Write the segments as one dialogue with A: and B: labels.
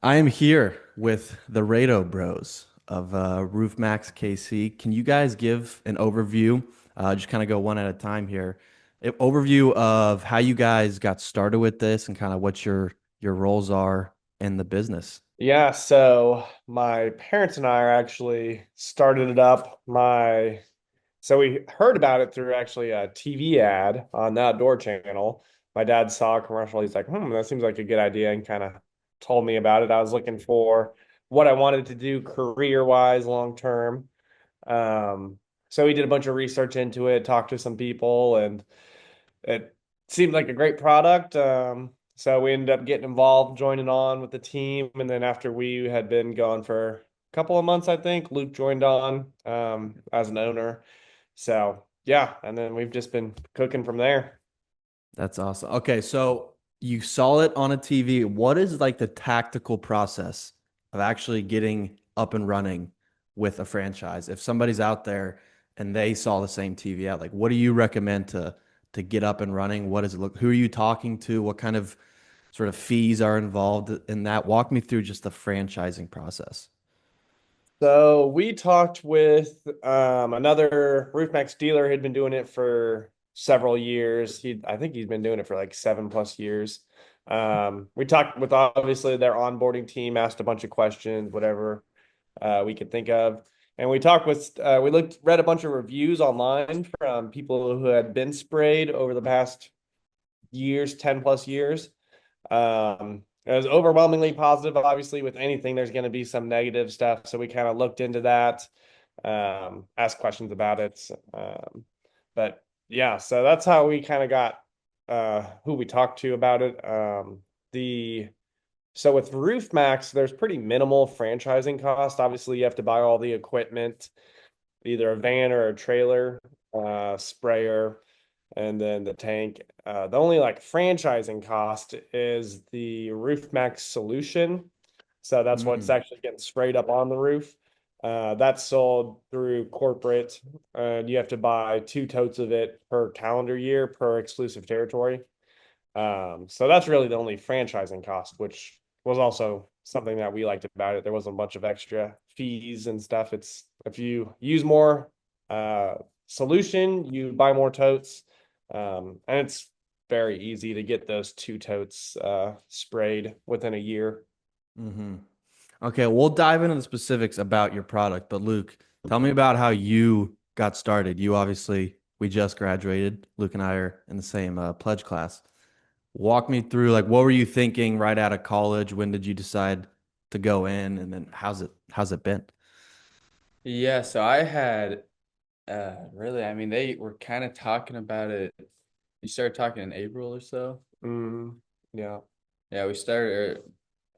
A: I am here with the Rahto Bros of Roof Max KC. Can you guys give an overview? Just kind of go one at a time here. Overview of how you guys got started with this and kind of what your roles are in the business.
B: Yeah, so my parents and I are actually started it up. So we heard about it through actually a TV ad on the outdoor channel. My dad saw a commercial. He's like, that seems like a good idea, and kind of told me about it. I was looking for what I wanted to do career-wise long term. Um, so we did a bunch of research into it, talked to some people, and it seemed like a great product. So we ended up getting involved, joining on with the team, and then after we had been going for a couple of months, I think Luke joined on as an owner. So yeah, and then we've just been cooking from there.
A: That's awesome. Okay, so you saw it on a TV. What is like the tactical process of actually getting up and running with a franchise? If somebody's out there and they saw the same TV ad, like what do you recommend to get up and running? What does it look? Who are you talking to? What kind of sort of fees are involved in that? Walk me through just the franchising process.
B: So we talked with another RoofMax dealer who had been doing it for several years. I think he's been doing it for like 7+ years. We talked with obviously their onboarding team, asked a bunch of questions, whatever we could think of. And we read a bunch of reviews online from people who had been sprayed over the past years, 10+ years. It was overwhelmingly positive. Obviously, with anything, there's going to be some negative stuff. So we kind of looked into that, asked questions about it. But yeah, so that's how we kind of got who we talked to about it. The so with Roof Max, there's pretty minimal franchising cost. Obviously, you have to buy all the equipment, either a van or a trailer, sprayer, and then the tank. The only like franchising cost is the Roof Max solution. So that's what's
A: Mm,
B: actually getting sprayed up on the roof. That's sold through corporate, and you have to buy 2 totes of it per calendar year per exclusive territory. So that's really the only franchising cost, which was also something that we liked about it. There wasn't a bunch of extra fees and stuff. It's if you use more uh, solution, you buy more totes, and it's very easy to get those 2 totes sprayed within a year.
A: hmm Okay, we'll dive into the specifics about your product, but Luke, tell me about how you got started. You obviously, we just graduated. Luke and I are in the same pledge class. Walk me through like what were you thinking right out of college? When did you decide to go in, and then how's it been?
C: Yeah, so I had really, I mean, they were kind of talking about it. You started talking in April or so.
B: Mm, yeah.
C: Yeah, we started,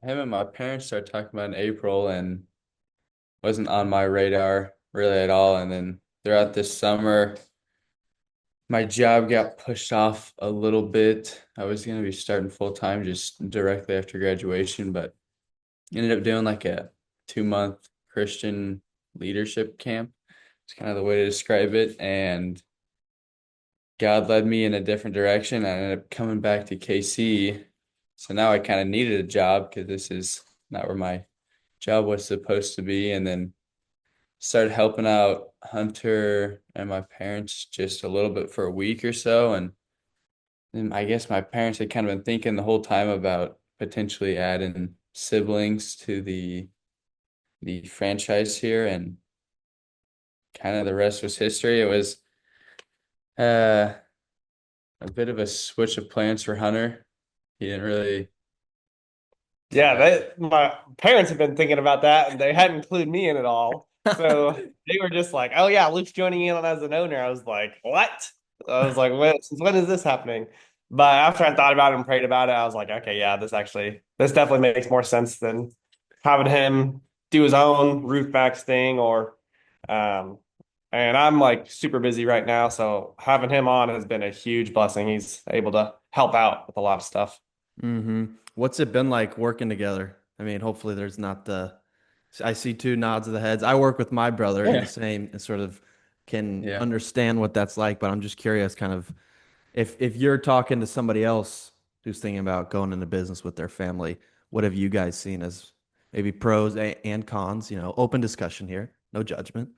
C: him and my parents started talking about it in April and wasn't on my radar really at all. And then throughout this summer, my job got pushed off a little bit. I was going to be starting full time just directly after graduation, but ended up doing like a 2 month Christian leadership camp. It's kind of the way to describe it. And God led me in a different direction. I ended up coming back to KC. So now I kind of needed a job because this is not where my job was supposed to be. And then started helping out Hunter and my parents just a little bit for a week or so. And then I guess my parents had kind of been thinking the whole time about potentially adding siblings to the franchise here. And kind of the rest was history. It was uh a bit of a switch of plans for Hunter. He didn't really.
B: Yeah,
C: Uh,
B: my parents have been thinking about that and they hadn't included me in it all. So they were just like, "Oh yeah, Luke's joining in as an owner." I was like, "What?" I was like, Since when is this happening?" But after I thought about it and prayed about it, I was like, "Okay, yeah, this definitely makes more sense than having him do his own roof backs thing or um and I'm like super busy right now, so having him on has been a huge blessing. He's able to help out with a lot of stuff.
A: hmm What's it been like working together? I mean, hopefully there's not the I see two nods of the heads. I work with my brother in the
C: yeah.
A: same and sort of can
C: Yeah.
A: understand what that's like, but I'm just curious kind of if you're talking to somebody else who's thinking about going into business with their family, what have you guys seen as maybe pros and cons, open discussion here, no judgment.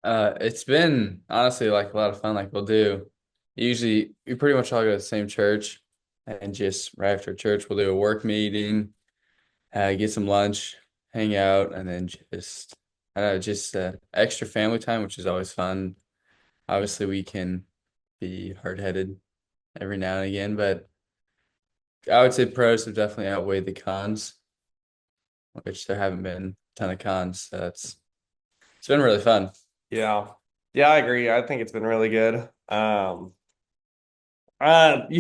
C: It's been honestly like a lot of fun. Like usually we pretty much all go to the same church, and just right after church we'll do a work meeting, get some lunch, hang out, and then just extra family time, which is always fun. Obviously, we can be hard-headed every now and again, but I would say pros have definitely outweighed the cons, which there haven't been a ton of cons. So it's been really fun.
B: Yeah. Yeah, I agree. I think it's been really good. You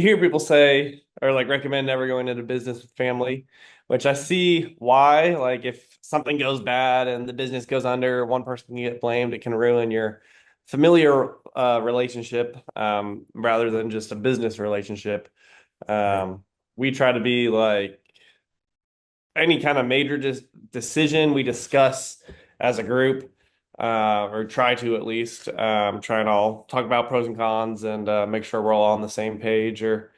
B: hear people say or like recommend never going into business with family, which I see why. Like if something goes bad and the business goes under, one person can get blamed, it can ruin your familiar relationship rather than just a business relationship.
A: Right.
B: We try to be like any kind of major decision we discuss as a group, or try to at least, try and all talk about pros and cons and make sure we're all on the same page or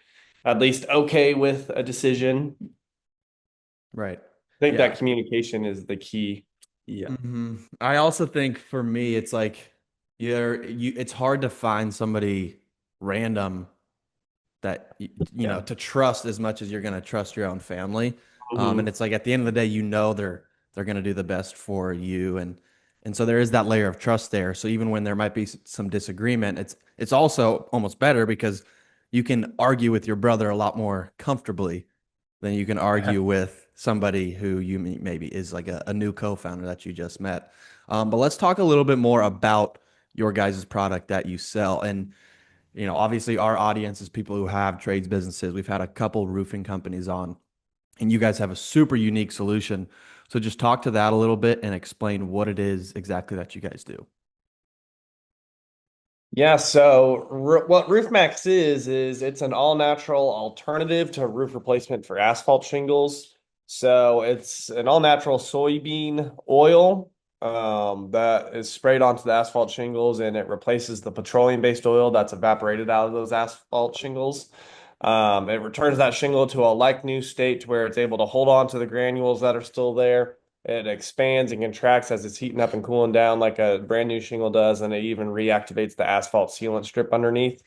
B: at least okay with a decision.
A: Right.
B: I think
A: Yeah.
B: that communication is the key.
C: Yeah.
A: I also think for me, it's like it's hard to find somebody random that
C: Yeah.
A: to trust as much as you're going to trust your own family. And
B: Mhm.
A: it's like at the end of the day, they're going to do the best for you, and so there is that layer of trust there. So even when there might be some disagreement, it's also almost better because you can argue with your brother a lot more comfortably than you can argue with somebody who maybe is like a new co-founder that you just met. But let's talk a little bit more about your guys' product that you sell. And obviously our audience is people who have trades businesses. We've had a couple roofing companies on, and you guys have a super unique solution. So just talk to that a little bit and explain what it is exactly that you guys do.
B: Yeah, so what Roof Max is it's an all natural alternative to roof replacement for asphalt shingles. So it's an all natural soybean oil that is sprayed onto the asphalt shingles, and it replaces the petroleum based oil that's evaporated out of those asphalt shingles. It returns that shingle to a like new state to where it's able to hold on to the granules that are still there. It expands and contracts as it's heating up and cooling down like a brand new shingle does, and it even reactivates the asphalt sealant strip underneath.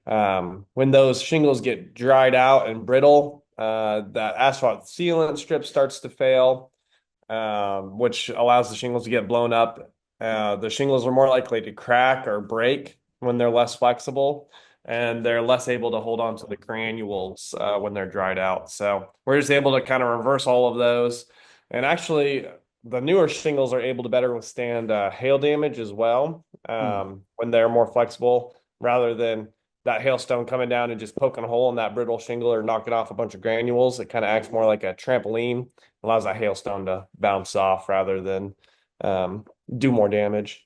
B: When those shingles get dried out and brittle, that asphalt sealant strip starts to fail, which allows the shingles to get blown up. The shingles are more likely to crack or break when they're less flexible, and they're less able to hold on to the granules when they're dried out. So we're just able to kind of reverse all of those. And actually, the newer shingles are able to better withstand hail damage as well,
A: Hmm.
B: when they're more flexible rather than that hailstone coming down and just poking a hole in that brittle shingle or knocking off a bunch of granules. It kind of acts more like a trampoline, allows that hailstone to bounce off rather than um, do more damage.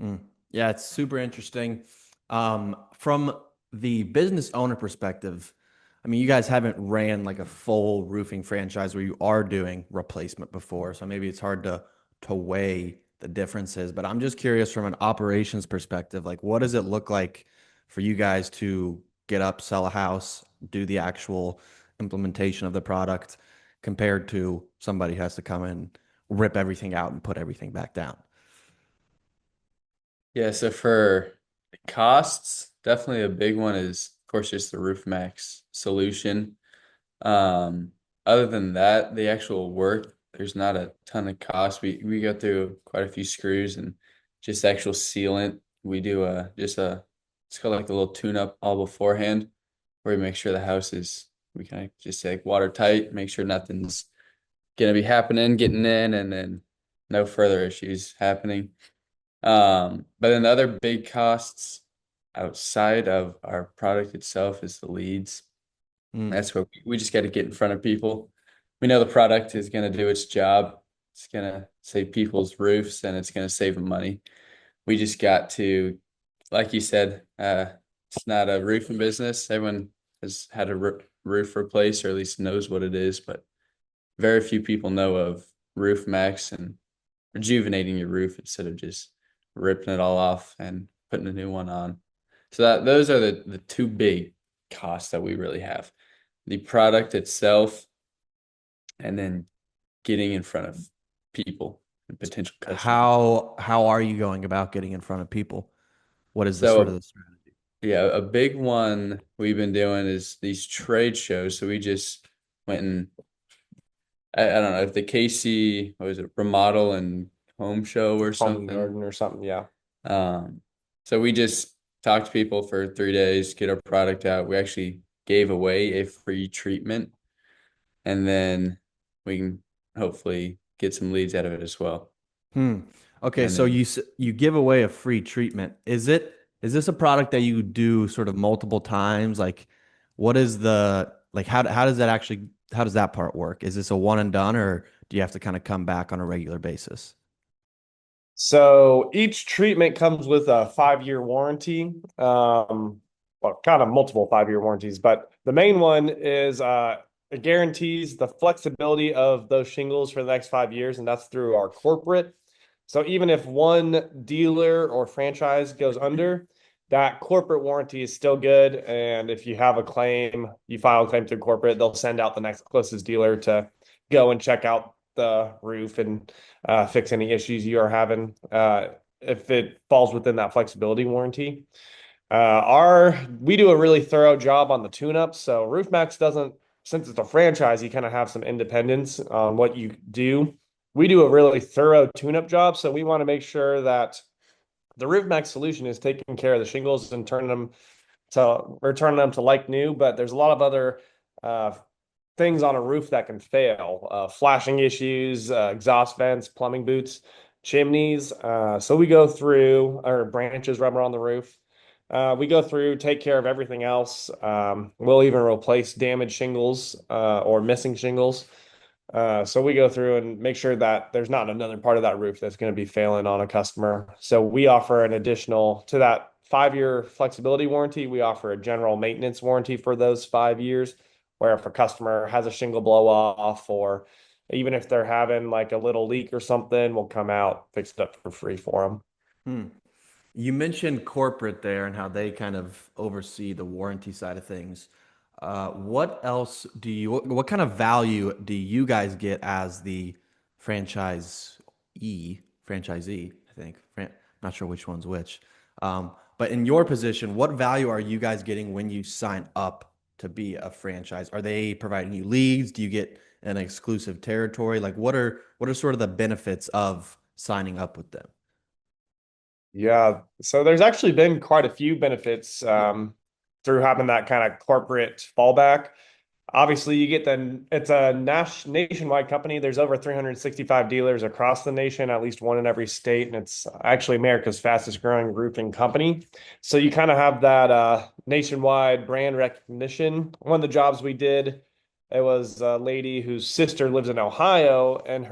A: Mm. Yeah, it's super interesting. From the business owner perspective, I mean, you guys haven't ran like a full roofing franchise where you are doing replacement before, so maybe it's hard to weigh the differences. But I'm just curious from an operations perspective, like what does it look like for you guys to get up, sell a house, do the actual implementation of the product compared to somebody who has to come in, rip everything out and put everything back down?
C: Yeah, so for costs, definitely a big one is, of course, just the Roof Max solution. Um, Other than that, the actual work, there's not a ton of cost. We go through quite a few screws and just actual sealant. We do it's called like a little tune-up all beforehand, where we make sure the house is, we kind of just say like watertight, make sure nothing's gonna be happening, getting in, and then no further issues happening. But then the other big costs outside of our product itself is the leads.
A: Mm.
C: That's where we just got to get in front of people. We know the product is going to do its job. It's going to save people's roofs and it's going to save them money. We just got to, like you said, it's not a roofing business. Everyone has had a roof replaced or at least knows what it is, but very few people know of Roof Max and rejuvenating your roof instead of just ripping it all off and putting a new one on. So those are the two big costs that we really have. The product itself, and then getting in front of people and potential customers.
A: How are you going about getting in front of people? What is the sort of
C: So
A: the strategy?
C: yeah, a big one we've been doing is these trade shows. So we just went and I don't know if the KC, what was it, remodel and home show or
B: Home and
C: something.
B: garden or something. Yeah.
C: Um, so we just talked to people for 3 days, get our product out. We actually gave away a free treatment, and then we can hopefully get some leads out of it as well.
A: Hmm. Okay,
C: And
A: so
C: then
A: you give away a free treatment. Is this a product that you do sort of multiple times? Like, what is the like how does that actually how does that part work? Is this a one and done, or do you have to kind of come back on a regular basis?
B: So each treatment comes with a 5-year warranty. Well, kind of multiple 5-year warranties, but the main one is it guarantees the flexibility of those shingles for the next 5 years, and that's through our corporate. So even if one dealer or franchise goes under, that corporate warranty is still good. And if you have a claim, you file a claim through corporate, they'll send out the next closest dealer to go and check out the roof and fix any issues you are having if it falls within that flexibility warranty. Our we do a really thorough job on the tune-up. So RoofMax doesn't, since it's a franchise, you kind of have some independence on what you do. We do a really thorough tune-up job, so we want to make sure that the RoofMax solution is taking care of the shingles and turning them to returning them to like new. But there's a lot of other uh, things on a roof that can fail, flashing issues, exhaust vents, plumbing boots, chimneys. So we go through, or branches rubber on the roof. We go through, take care of everything else. We'll even replace damaged shingles or missing shingles. So we go through and make sure that there's not another part of that roof that's going to be failing on a customer. So we offer an additional to that 5-year flexibility warranty. We offer a general maintenance warranty for those 5 years, where if a customer has a shingle blow off, or even if they're having like a little leak or something, we'll come out, fix it up for free for them.
A: Hmm. You mentioned corporate there and how they kind of oversee the warranty side of things. What else what kind of value do you guys get as the franchisee, I think. Not sure which one's which. But in your position, what value are you guys getting when you sign up to be a franchise? Are they providing you leads? Do you get an exclusive territory? Like what are sort of the benefits of signing up with them?
B: Yeah, so there's actually been quite a few benefits through having that kind of corporate fallback. Obviously, you get it's a nationwide company. There's over 365 dealers across the nation, at least one in every state, and it's actually America's fastest growing roofing company. So you kind of have that nationwide brand recognition. One of the jobs we did, it was a lady whose sister lives in Ohio, and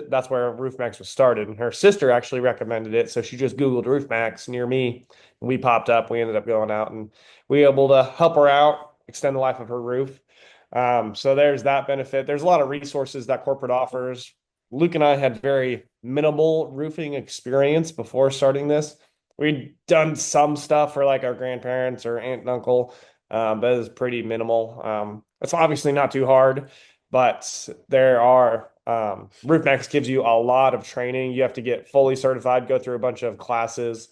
B: that's where RoofMax was started. And her sister actually recommended it, so she just Googled RoofMax near me, and we popped up. We ended up going out, and we were able to help her out, extend the life of her roof. So there's that benefit. There's a lot of resources that corporate offers. Luke and I had very minimal roofing experience before starting this. We'd done some stuff for like our grandparents or aunt and uncle, but it was pretty minimal. It's obviously not too hard, but there are RoofMax gives you a lot of training. You have to get fully certified, go through a bunch of classes,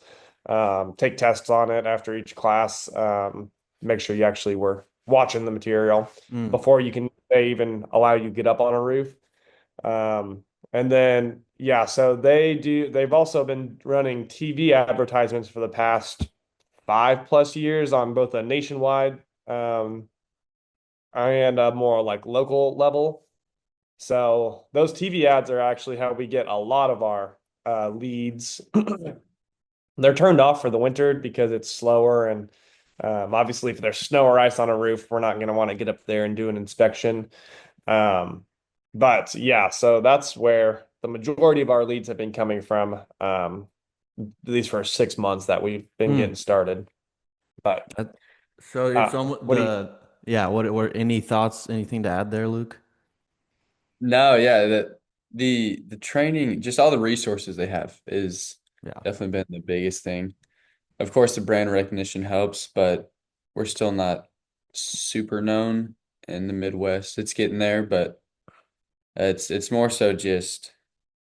B: take tests on it after each class, make sure you actually were watching the material
A: Mm.
B: before you can they even allow you to get up on a roof. And then yeah, so they've also been running TV advertisements for the past 5+ years on both a nationwide and a more like local level. So those TV ads are actually how we get a lot of our leads. They're turned off for the winter because it's slower, and obviously if there's snow or ice on a roof, we're not going to want to get up there and do an inspection. Um, but yeah, so that's where the majority of our leads have been coming from these first 6 months that we've been getting
A: Mm.
B: started. But
A: That- so it's almost
B: what do you
A: yeah, what were any thoughts, anything to add there, Luke?
C: no, yeah, the training, just all the resources they have is
A: Yeah.
C: definitely been the biggest thing. Of course, the brand recognition helps, but we're still not super known in the Midwest. It's getting there, but It's more so just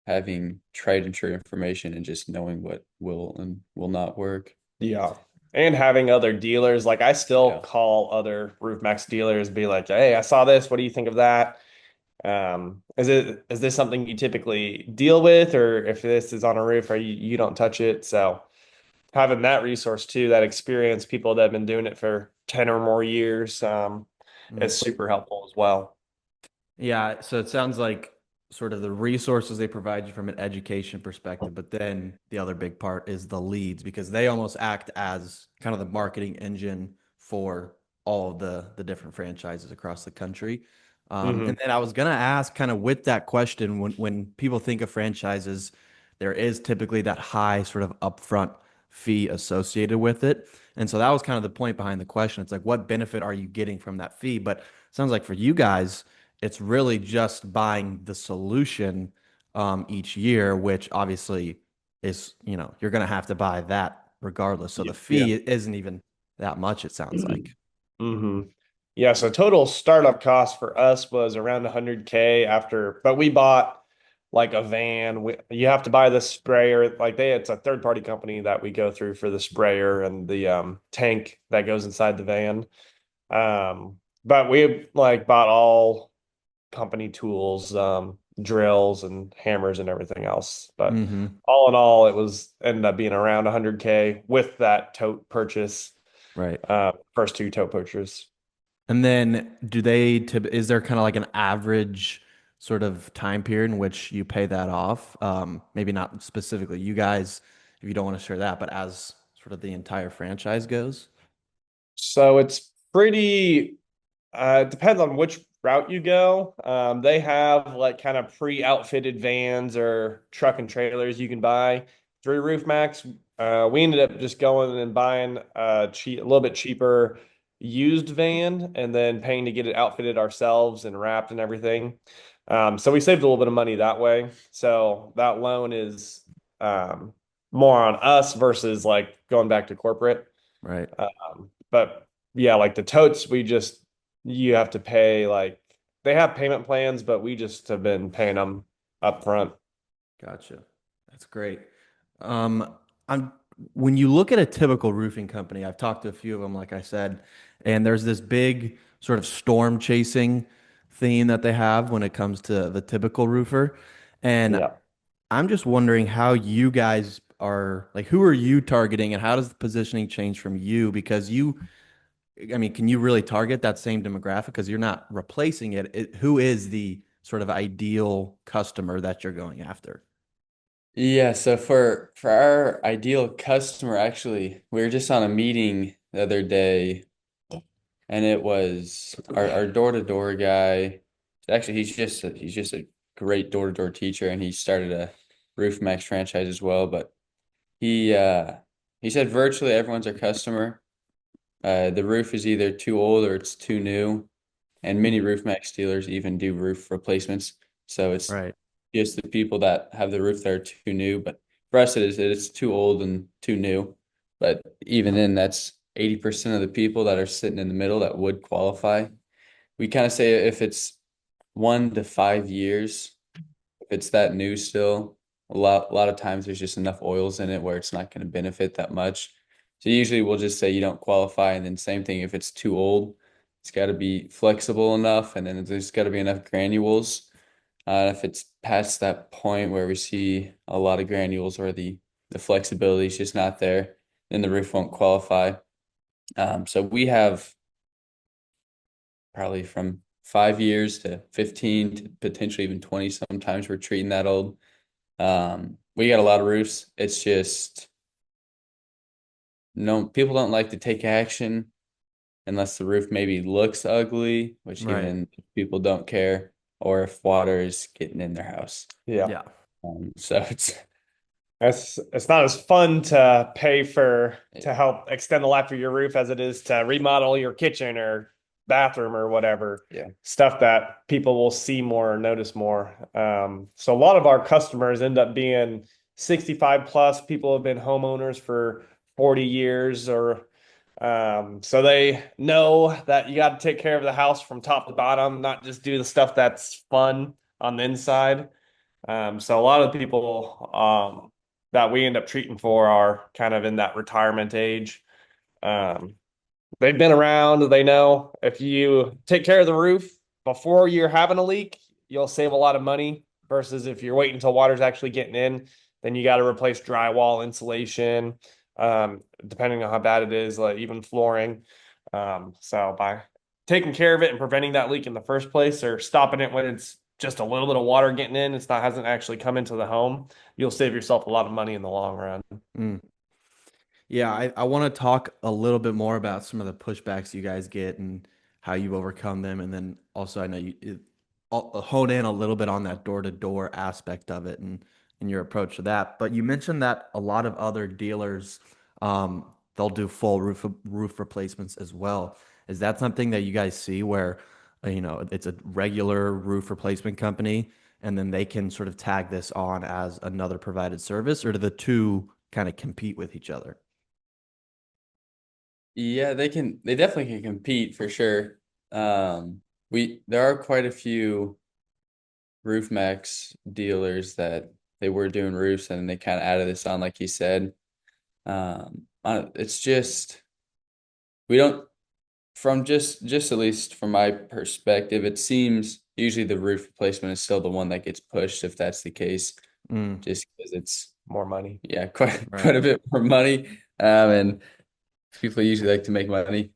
C: having tried and true information and just knowing what will and will not work.
B: Yeah. And having other dealers, like I still
C: Yeah.
B: call other Roof Max dealers, be like, hey, I saw this. What do you think of that? Is this something you typically deal with, or if this is on a roof, or you don't touch it? So having that resource too, that experience, people that have been doing it for 10 or more years,
A: Mm.
B: is super helpful as well.
A: Yeah, so it sounds like sort of the resources they provide you from an education perspective, but then the other big part is the leads because they almost act as kind of the marketing engine for all of the different franchises across the country. And
B: Hmm.
A: then I was gonna ask, kind of with that question, when people think of franchises, there is typically that high sort of upfront fee associated with it. And so that was kind of the point behind the question. It's like, what benefit are you getting from that fee? But it sounds like for you guys, it's really just buying the solution each year, which obviously is, you're going to have to buy that regardless. So the
B: Yeah.
A: fee isn't even that much, it sounds like.
B: Hmm. Yeah, so total startup cost for us was around 100K after, but we bought like a van. You have to buy the sprayer, like it's a third party company that we go through for the sprayer and the tank that goes inside the van. But we like bought all company tools, drills and hammers and everything else. But
A: Hmm.
B: all in all, it was ended up being around 100K with that tote purchase,
A: Right.
B: first two tote purchases.
A: And then is there kind of like an average sort of time period in which you pay that off? Maybe not specifically you guys, if you don't want to share that, but as sort of the entire franchise goes.
B: So it's pretty, it depends on which route you go. They have like kind of pre-outfitted vans or truck and trailers you can buy through Roof Max. We ended up just going and buying a little bit cheaper used van and then paying to get it outfitted ourselves and wrapped and everything. So we saved a little bit of money that way. So that loan is more on us versus like going back to corporate.
A: Right.
B: But yeah, like the totes, you have to pay like they have payment plans, but we just have been paying them up front.
A: Gotcha. That's great. Um, I'm when you look at a typical roofing company, I've talked to a few of them, like I said, and there's this big sort of storm chasing theme that they have when it comes to the typical roofer. And
B: Yeah.
A: I'm just wondering how you guys are like, who are you targeting and how does the positioning change from you? Because I mean, can you really target that same demographic? Because you're not replacing who is the sort of ideal customer that you're going after?
C: Yeah, so for our ideal customer, actually, we were just on a meeting the other day, and it was our door-to-door guy. Actually, he's just a great door-to-door teacher, and he started a Roof Max franchise as well. But he uh he said virtually everyone's our customer. The roof is either too old or it's too new, and many Roof Max dealers even do roof replacements. So it's
A: Right.
C: just the people that have the roof that are too new. But for us, it's too old and too new. But even then, that's 80% of the people that are sitting in the middle that would qualify. We kind of say if it's 1 to 5 years, if it's that new still, a lot of times there's just enough oils in it where it's not going to benefit that much. So usually we'll just say you don't qualify, and then same thing if it's too old, it's got to be flexible enough, and then there's got to be enough granules. If it's past that point where we see a lot of granules or the flexibility is just not there, then the roof won't qualify. So we have probably from 5 years to 15 to potentially even 20. Sometimes we're treating that old. We got a lot of roofs. It's just no people don't like to take action unless the roof maybe looks ugly, which
A: Right.
C: even people don't care, or if water is getting in their house.
B: Yeah.
A: Yeah.
C: So it's
B: It's not as fun to pay for
C: yeah,
B: to help extend the life of your roof as it is to remodel your kitchen or bathroom or whatever
C: yeah.
B: stuff that people will see more or notice more. So a lot of our customers end up being 65 plus. People have been homeowners for 40 years or so they know that you got to take care of the house from top to bottom, not just do the stuff that's fun. on the inside. So a lot of the people that we end up treating for are kind of in that retirement age. Um, they've been around, they know if you take care of the roof before you're having a leak, you'll save a lot of money versus if you're waiting until water's actually getting in, then you got to replace drywall, insulation, depending on how bad it is, like even flooring. So by taking care of it and preventing that leak in the first place or stopping it when it's just a little bit of water getting in, it's not hasn't actually come into the home, you'll save yourself a lot of money in the long run.
A: Mm. Yeah, I want to talk a little bit more about some of the pushbacks you guys get and how you overcome them. And then also, I know I'll hone in a little bit on that door-to-door aspect of it and your approach to that. But you mentioned that a lot of other dealers, they'll do full roof replacements as well. Is that something that you guys see where, it's a regular roof replacement company and then they can sort of tag this on as another provided service, or do the two kind of compete with each other?
C: Yeah, they definitely can compete for sure. There are quite a few roof max dealers that they were doing roofs and they kind of added this on, like you said. It's just we don't from just at least from my perspective, it seems usually the roof replacement is still the one that gets pushed if that's the case,
A: Mm,
C: just because it's
B: More money.
C: yeah quite
A: right.
C: a bit more money, and people usually like to make money.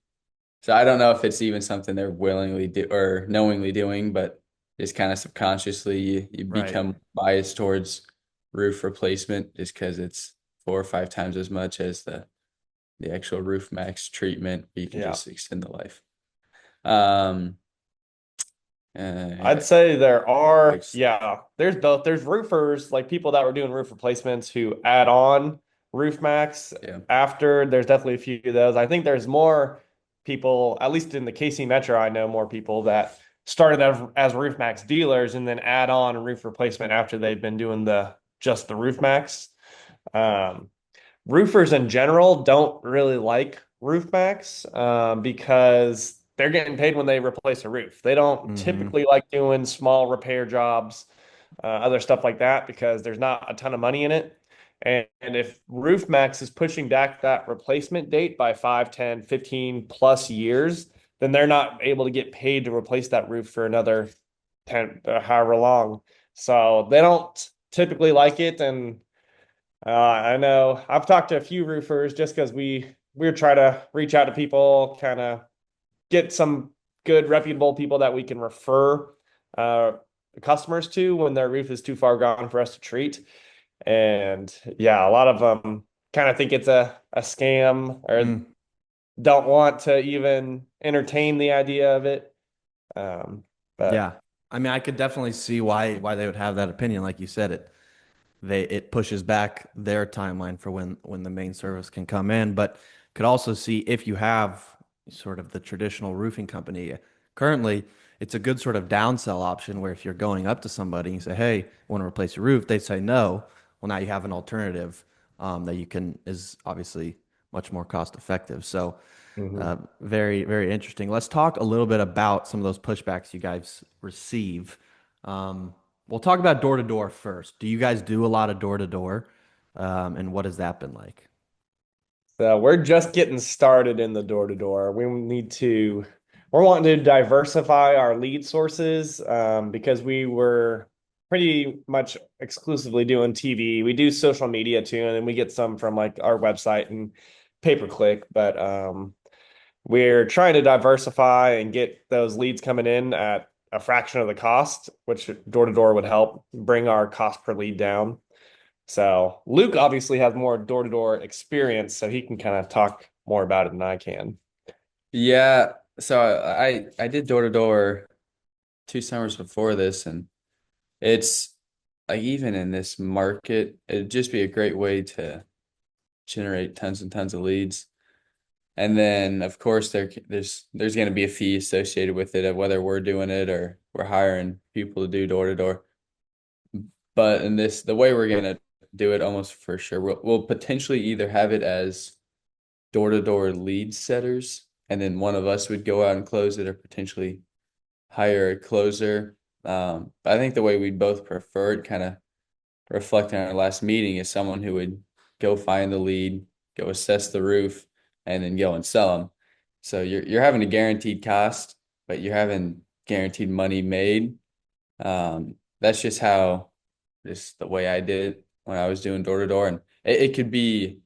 C: So I don't know if it's even something they're willingly do or knowingly doing, but just kind of subconsciously you
A: Right.
C: become biased towards roof replacement just because it's 4 or 5 times as much as the actual roof max treatment. You can
B: Yeah.
C: just extend the life. Um,
B: I'd
C: uh,
B: say there are,
C: ex-
B: yeah, there's both. There's roofers, like people that were doing roof replacements who add on roof max
C: yeah,
B: after. There's definitely a few of those. I think there's more people, at least in the KC Metro, I know more people that started as roof max dealers and then add on a roof replacement after they've been doing just the roof max. Um, Roofers in general don't really like roof max because they're getting paid when they replace a roof. They don't
A: Mm-hmm.
B: typically like doing small repair jobs, other stuff like that, because there's not a ton of money in it. And if roof max is pushing back that replacement date by 5, 10, 15 plus years, then they're not able to get paid to replace that roof for another 10, however long. So they don't typically like it. And I know I've talked to a few roofers just because we're trying to reach out to people, kind of get some good reputable people that we can refer uh, customers to when their roof is too far gone for us to treat. And yeah, a lot of them kind of think it's a scam or
A: Mm,
B: don't want to even entertain the idea of it. Um, but
A: yeah. I mean, I could definitely see why they would have that opinion. Like you said, it pushes back their timeline for when the main service can come in, but could also see if you have sort of the traditional roofing company currently, it's a good sort of downsell option where if you're going up to somebody and you say, "Hey, I want to replace your roof," they say no. Well, now you have an alternative that you can is obviously much more cost effective. So
B: mhm.
A: very, very interesting. Let's talk a little bit about some of those pushbacks you guys receive. Um, we'll talk about door to door first. Do you guys do a lot of door to door? And what has that been like?
B: So we're just getting started in the door to door. We're wanting to diversify our lead sources because we were pretty much exclusively doing TV. We do social media too, and then we get some from like our website and pay per click. But we're trying to diversify and get those leads coming in at a fraction of the cost, which door to door would help bring our cost per lead down. So Luke obviously has more door-to-door experience, so he can kind of talk more about it than I can.
C: yeah. So I did door to door 2 summers before this, and it's like even in this market, it'd just be a great way to generate tons and tons of leads. And then of course there's going to be a fee associated with it of whether we're doing it or we're hiring people to do door to door. But in the way we're going to do it almost for sure, we'll potentially either have it as door to door lead setters, and then one of us would go out and close it, or potentially hire a closer I think the way we both preferred, kind of reflecting on our last meeting, is someone who would go find the lead, go assess the roof, and then go and sell them. So you're having a guaranteed cost, but you're having guaranteed money made. That's just how just the way I did it when I was doing door to door, and it could be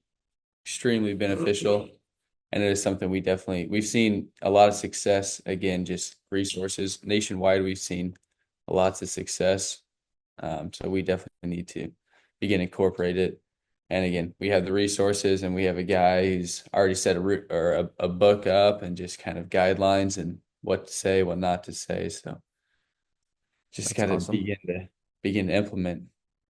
C: extremely beneficial. And it is something we've seen a lot of success. Again, just resources nationwide. We've seen lots of success. So we definitely need to begin to incorporate it. And again, we have the resources, and we have a guy who's already set a route or a book up, and just kind of guidelines and what to say, what not to say. So just
A: That's
C: got to
A: awesome.
C: begin to implement.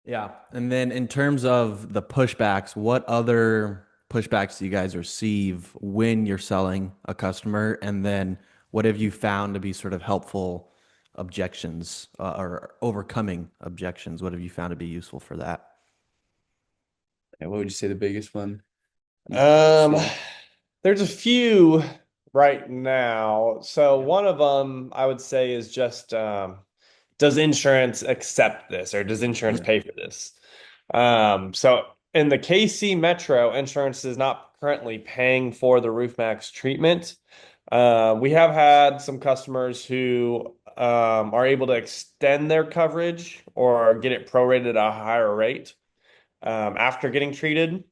A: Yeah. And then in terms of the pushbacks, what other pushbacks do you guys receive when you're selling a customer? And then what have you found to be sort of helpful objections or overcoming objections? What have you found to be useful for that?
C: And what would you say the biggest one you
B: Um,
C: see?
B: there's a few right now. So one of them I would say is just does insurance accept this or does insurance
A: Mm.
B: pay for this? So in the KC Metro, insurance is not currently paying for the Roof Max treatment. We have had some customers who are able to extend their coverage or get it prorated at a higher rate after getting treated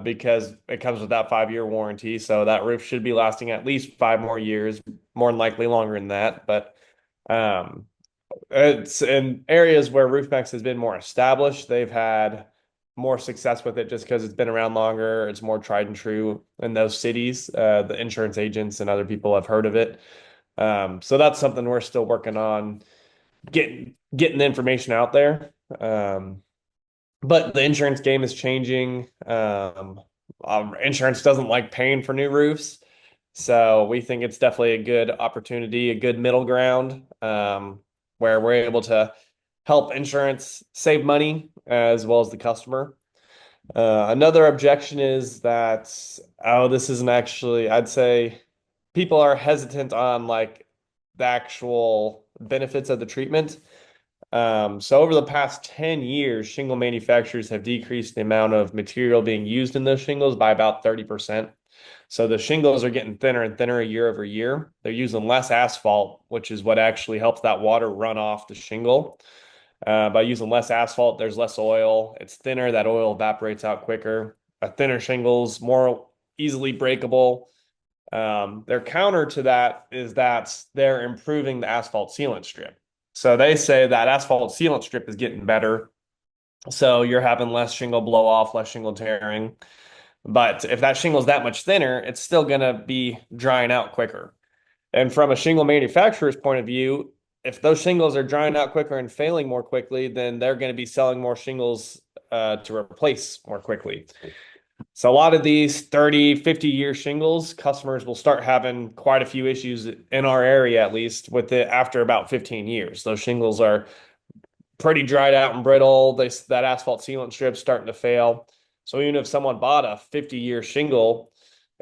B: because it comes with that 5 year warranty. So that roof should be lasting at least 5 more years, more than likely longer than that. But um, it's in areas where RoofMax has been more established. They've had more success with it just because it's been around longer. It's more tried and true in those cities. The insurance agents and other people have heard of it. So that's something we're still working on getting the information out there. But the insurance game is changing. Insurance doesn't like paying for new roofs. So we think it's definitely a good opportunity, a good middle ground where we're able to help insurance save money as well as the customer. Another objection is that, oh, this isn't actually, I'd say people are hesitant on like the actual benefits of the treatment. So over the past 10 years, shingle manufacturers have decreased the amount of material being used in those shingles by about 30%. So the shingles are getting thinner and thinner year over year. They're using less asphalt, which is what actually helps that water run off the shingle. By using less asphalt, there's less oil. It's thinner, that oil evaporates out quicker. A thinner shingles, more easily breakable. Their counter to that is that they're improving the asphalt sealant strip. So they say that asphalt sealant strip is getting better. So you're having less shingle blow off, less shingle tearing. But if that shingle is that much thinner, it's still going to be drying out quicker. And from a shingle manufacturer's point of view, if those shingles are drying out quicker and failing more quickly, then they're going to be selling more shingles to replace more quickly. So a lot of these 30, 50-year shingles, customers will start having quite a few issues in our area, at least with it after about 15 years. Those shingles are pretty dried out and brittle. That asphalt sealant strip's starting to fail. So even if someone bought a 50-year shingle,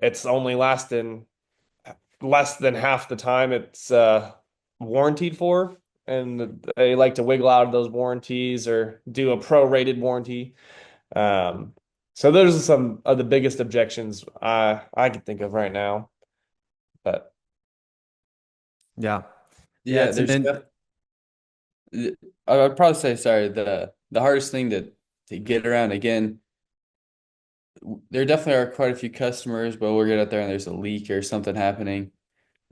B: it's only lasting less than half the time it's warranted for. And they like to wiggle out of those warranties or do a prorated warranty. Um, so those are some of the biggest objections I can think of right now. But
A: Yeah. Yeah.
C: Yeah,
A: It's an,
C: there's
A: in,
C: I'd probably say, sorry, the hardest thing to get around. Again, there definitely are quite a few customers, but we'll get out there and there's a leak or something happening.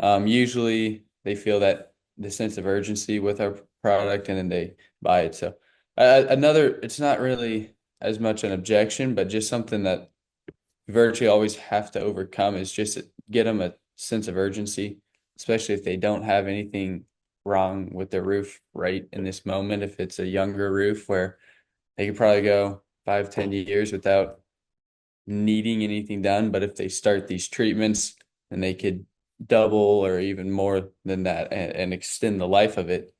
C: Usually they feel that the sense of urgency with our product, and then they buy it. So it's not really as much an objection, but just something that you virtually always have to overcome, is just get them a sense of urgency, especially if they don't have anything wrong with their roof right in this moment. If it's a younger roof where they could probably go 5, 10 years without needing anything done, but if they start these treatments, then they could double or even more than that, and extend the life of it.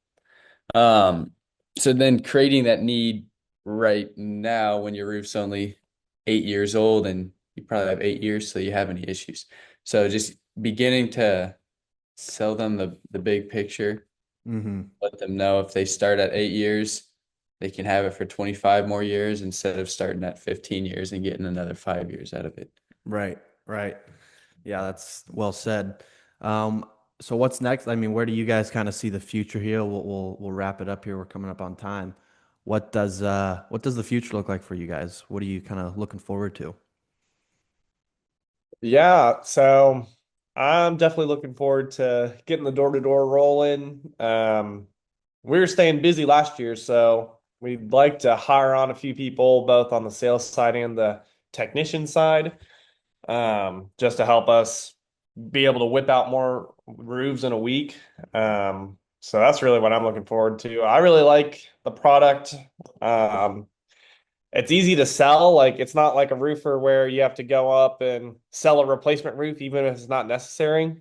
C: Um, so then creating that need right now when your roof's only 8 years old, and you probably have 8 years till you have any issues. So just beginning to sell them the big picture,
A: Mm-hmm.
C: Let them know if they start at 8 years, they can have it for 25 more years instead of starting at 15 years and getting another 5 years out of it.
A: Right, right. Yeah, that's well said. Um, so what's next? I mean, where do you guys kind of see the future here? We'll wrap it up here. We're coming up on time. What does the future look like for you guys? What are you kind of looking forward to?
B: Yeah, so I'm definitely looking forward to getting the door-to-door rolling. We were staying busy last year, so we'd like to hire on a few people, both on the sales side and the technician side, just to help us be able to whip out more roofs in a week. So that's really what I'm looking forward to. I really like the product. Um, it's easy to sell. Like it's not like a roofer where you have to go up and sell a replacement roof, even if it's not necessary.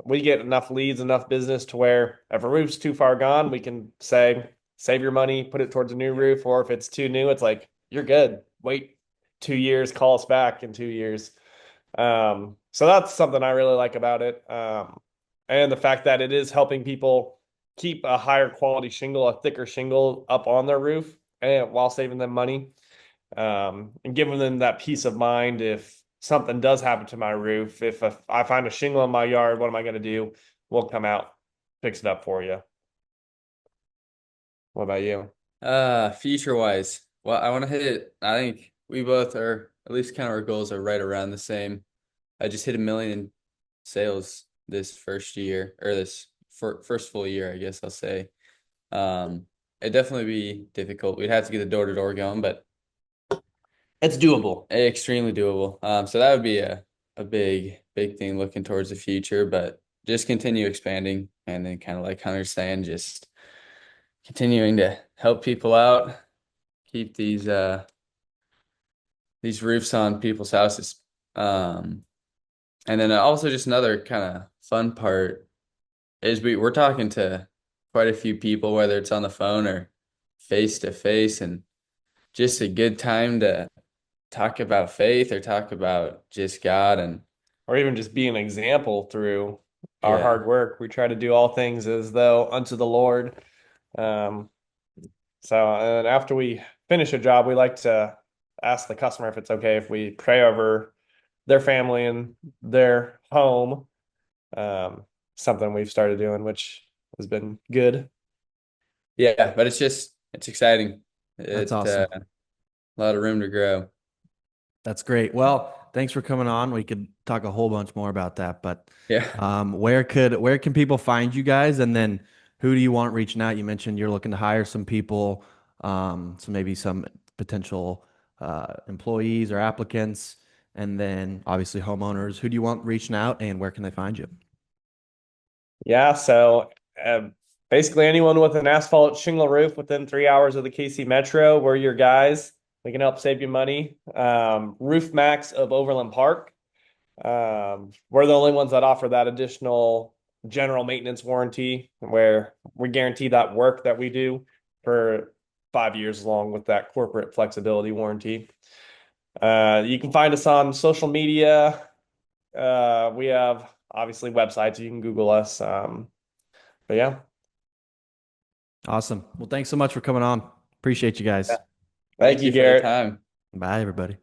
B: We get enough leads, enough business to where if a roof's too far gone, we can say, save your money, put it towards a new roof. Or if it's too new, it's like, you're good. Wait 2 years, call us back in 2 years. So that's something I really like about it. And the fact that it is helping people keep a higher quality shingle, a thicker shingle up on their roof, and while saving them money, and giving them that peace of mind if something does happen to my roof. If I find a shingle in my yard, what am I going to do? We'll come out, fix it up for you. What about you?
C: Future wise, well, I want to hit it. I think we both are, at least kind of our goals are right around the same. I just hit 1 million in sales this first year, or this first full year, I guess I'll say. It'd definitely be difficult. We'd have to get the door to door going, but
B: It's doable.
C: extremely doable. So that would be a big thing looking towards the future, but just continue expanding and then kind of like Hunter's saying, just continuing to help people out, keep these roofs on people's houses. And then also just another kind of fun part is we're talking to quite a few people, whether it's on the phone or face to face, and just a good time to talk about faith or talk about just God. And
B: Or even just be an example through our
C: yeah,
B: hard work. We try to do all things as though unto the Lord. Um, and after we finish a job, we like to ask the customer if it's okay if we pray over their family and their home. Um, Something we've started doing, which has been good.
C: yeah, but it's exciting.
A: That's
C: It
A: awesome.
C: a lot of room to grow.
A: That's great. Well, thanks for coming on. We could talk a whole bunch more about that, but
C: Yeah.
A: where can people find you guys? And then who do you want reaching out? You mentioned you're looking to hire some people, so maybe some potential employees or applicants, and then obviously homeowners. Who do you want reaching out, and where can they find you?
B: Yeah, so basically anyone with an asphalt shingle roof within 3 hours of the KC Metro, we're your guys. We can help save you money. Roof Maxx of Overland Park. We're the only ones that offer that additional general maintenance warranty where we guarantee that work that we do for 5 years along with that corporate flexibility warranty. You can find us on social media. We have obviously websites. You can Google us. But yeah,
A: Awesome. Well, thanks so much for coming on. Appreciate you
B: yeah.
A: guys.
B: Thank
C: Thank
B: you,
C: you for the
B: Garrett.
C: time.
A: Bye, everybody.